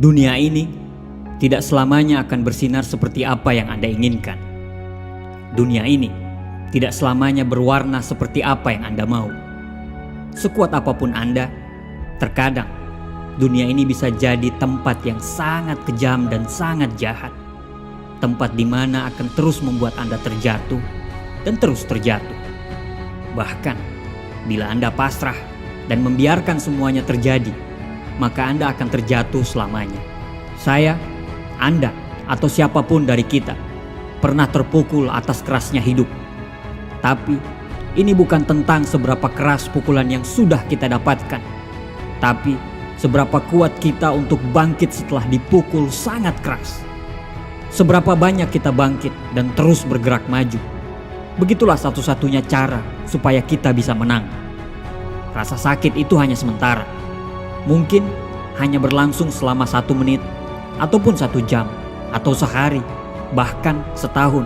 Dunia ini tidak selamanya akan bersinar seperti apa yang Anda inginkan. Dunia ini tidak selamanya berwarna seperti apa yang Anda mau. Sekuat apapun Anda, terkadang dunia ini bisa jadi tempat yang sangat kejam dan sangat jahat. Tempat di mana akan terus membuat Anda terjatuh dan terus terjatuh. Bahkan bila Anda pasrah dan membiarkan semuanya terjadi, maka Anda akan terjatuh selamanya. Saya, Anda, atau siapapun dari kita pernah terpukul atas kerasnya hidup. Tapi ini bukan tentang seberapa keras pukulan yang sudah kita dapatkan, tapi seberapa kuat kita untuk bangkit setelah dipukul sangat keras. Seberapa banyak kita bangkit dan terus bergerak maju. Begitulah satu-satunya cara supaya kita bisa menang. Rasa sakit itu hanya sementara. Mungkin hanya berlangsung selama 1 menit, ataupun 1 jam, atau sehari, bahkan setahun.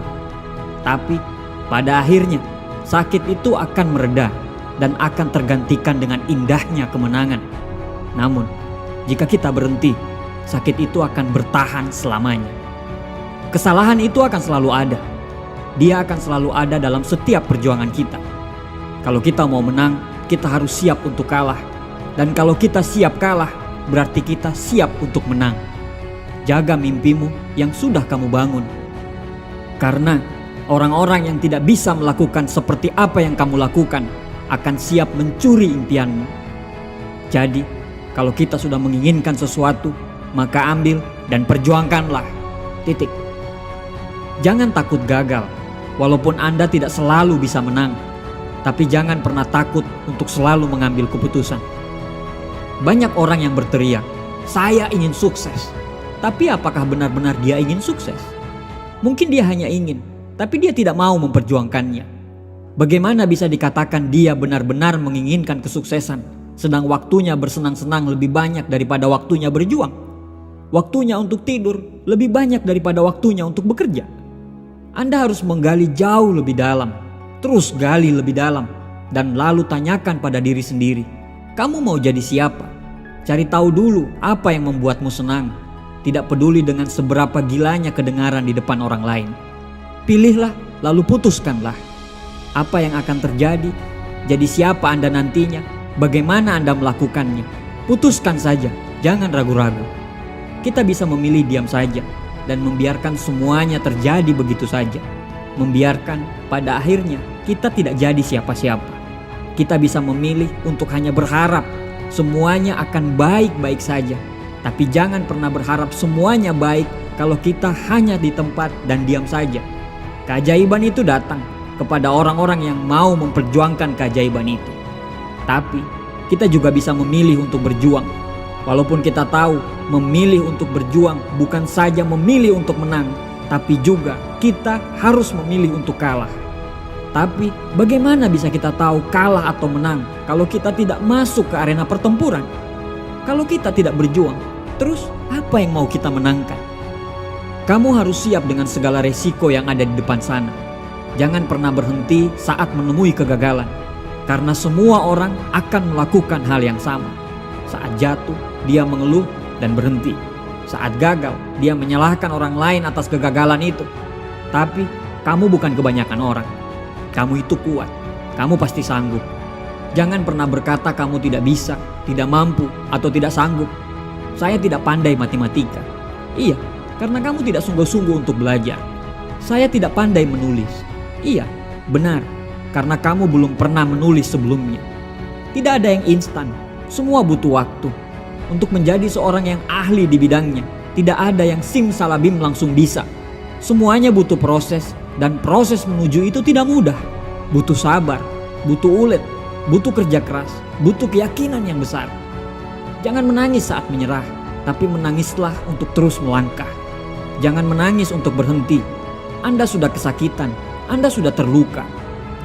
Tapi pada akhirnya sakit itu akan mereda dan akan tergantikan dengan indahnya kemenangan. Namun jika kita berhenti, sakit itu akan bertahan selamanya. Kesalahan itu akan selalu ada. Dia akan selalu ada dalam setiap perjuangan kita. Kalau kita mau menang, kita harus siap untuk kalah. Dan kalau kita siap kalah, berarti kita siap untuk menang. Jaga mimpimu yang sudah kamu bangun. Karena orang-orang yang tidak bisa melakukan seperti apa yang kamu lakukan akan siap mencuri impianmu. Jadi, kalau kita sudah menginginkan sesuatu, maka ambil dan perjuangkanlah. Titik. Jangan takut gagal, walaupun Anda tidak selalu bisa menang. Tapi jangan pernah takut untuk selalu mengambil keputusan. Banyak orang yang berteriak, "Saya ingin sukses." Tapi apakah benar-benar dia ingin sukses? Mungkin dia hanya ingin, tapi dia tidak mau memperjuangkannya. Bagaimana bisa dikatakan dia benar-benar menginginkan kesuksesan, sedang waktunya bersenang-senang lebih banyak daripada waktunya berjuang? Waktunya untuk tidur lebih banyak daripada waktunya untuk bekerja. Anda harus menggali jauh lebih dalam, terus gali lebih dalam, dan lalu tanyakan pada diri sendiri, kamu mau jadi siapa? Cari tahu dulu apa yang membuatmu senang. Tidak peduli dengan seberapa gilanya kedengaran di depan orang lain. Pilihlah, lalu putuskanlah. Apa yang akan terjadi? Jadi siapa Anda nantinya? Bagaimana Anda melakukannya? Putuskan saja, jangan ragu-ragu. Kita bisa memilih diam saja dan membiarkan semuanya terjadi begitu saja. Membiarkan pada akhirnya kita tidak jadi siapa-siapa. Kita bisa memilih untuk hanya berharap semuanya akan baik-baik saja. Tapi jangan pernah berharap semuanya baik kalau kita hanya di tempat dan diam saja. Keajaiban itu datang kepada orang-orang yang mau memperjuangkan keajaiban itu. Tapi kita juga bisa memilih untuk berjuang. Walaupun kita tahu memilih untuk berjuang bukan saja memilih untuk menang, tapi juga kita harus memilih untuk kalah. Tapi bagaimana bisa kita tahu kalah atau menang kalau kita tidak masuk ke arena pertempuran? Kalau kita tidak berjuang, terus apa yang mau kita menangkan? Kamu harus siap dengan segala resiko yang ada di depan sana. Jangan pernah berhenti saat menemui kegagalan, karena semua orang akan melakukan hal yang sama. Saat jatuh, dia mengeluh dan berhenti. Saat gagal, dia menyalahkan orang lain atas kegagalan itu. Tapi kamu bukan kebanyakan orang. Kamu itu kuat, kamu pasti sanggup. Jangan pernah berkata kamu tidak bisa, tidak mampu, atau tidak sanggup. Saya tidak pandai matematika. Iya, karena kamu tidak sungguh-sungguh untuk belajar. Saya tidak pandai menulis. Iya, benar, karena kamu belum pernah menulis sebelumnya. Tidak ada yang instan, semua butuh waktu. Untuk menjadi seorang yang ahli di bidangnya, tidak ada yang simsalabim langsung bisa. Semuanya butuh proses, dan proses menuju itu tidak mudah. Butuh sabar, butuh ulet, butuh kerja keras, butuh keyakinan yang besar. Jangan menangis saat menyerah, tapi menangislah untuk terus melangkah. Jangan menangis untuk berhenti. Anda sudah kesakitan, Anda sudah terluka.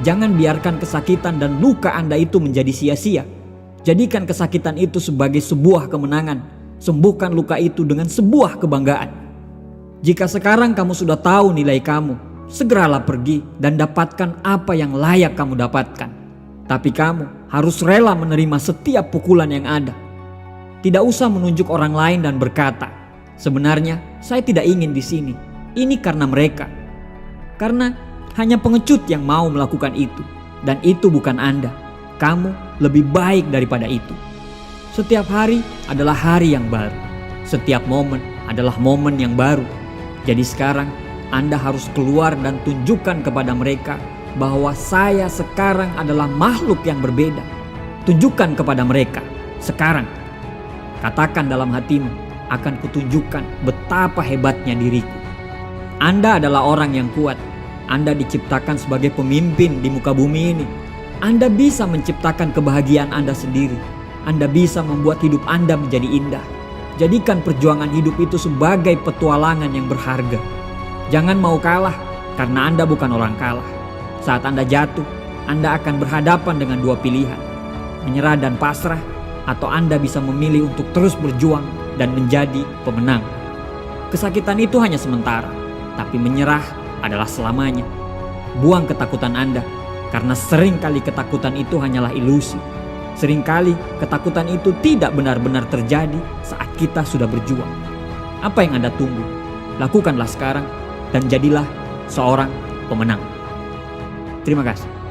Jangan biarkan kesakitan dan luka Anda itu menjadi sia-sia. Jadikan kesakitan itu sebagai sebuah kemenangan. Sembuhkan luka itu dengan sebuah kebanggaan. Jika sekarang kamu sudah tahu nilai kamu, segeralah pergi dan dapatkan apa yang layak kamu dapatkan. Tapi kamu harus rela menerima setiap pukulan yang ada. Tidak usah menunjuk orang lain dan berkata, Sebenarnya saya tidak ingin di sini. Ini karena mereka. Karena hanya pengecut yang mau melakukan itu. Dan itu bukan Anda. Kamu lebih baik daripada itu. Setiap hari adalah hari yang baru. Setiap momen adalah momen yang baru. Jadi sekarang Anda harus keluar dan tunjukkan kepada mereka bahwa saya sekarang adalah makhluk yang berbeda. Tunjukkan kepada mereka sekarang. Katakan dalam hatimu, akan kutunjukkan betapa hebatnya diriku. Anda adalah orang yang kuat. Anda diciptakan sebagai pemimpin di muka bumi ini. Anda bisa menciptakan kebahagiaan Anda sendiri. Anda bisa membuat hidup Anda menjadi indah. Jadikan perjuangan hidup itu sebagai petualangan yang berharga. Jangan mau kalah, karena Anda bukan orang kalah. Saat Anda jatuh, Anda akan berhadapan dengan dua pilihan. Menyerah dan pasrah, atau Anda bisa memilih untuk terus berjuang dan menjadi pemenang. Kesakitan itu hanya sementara, tapi menyerah adalah selamanya. Buang ketakutan Anda, karena seringkali ketakutan itu hanyalah ilusi. Seringkali ketakutan itu tidak benar-benar terjadi saat kita sudah berjuang. Apa yang Anda tunggu? Lakukanlah sekarang dan jadilah seorang pemenang. Terima kasih.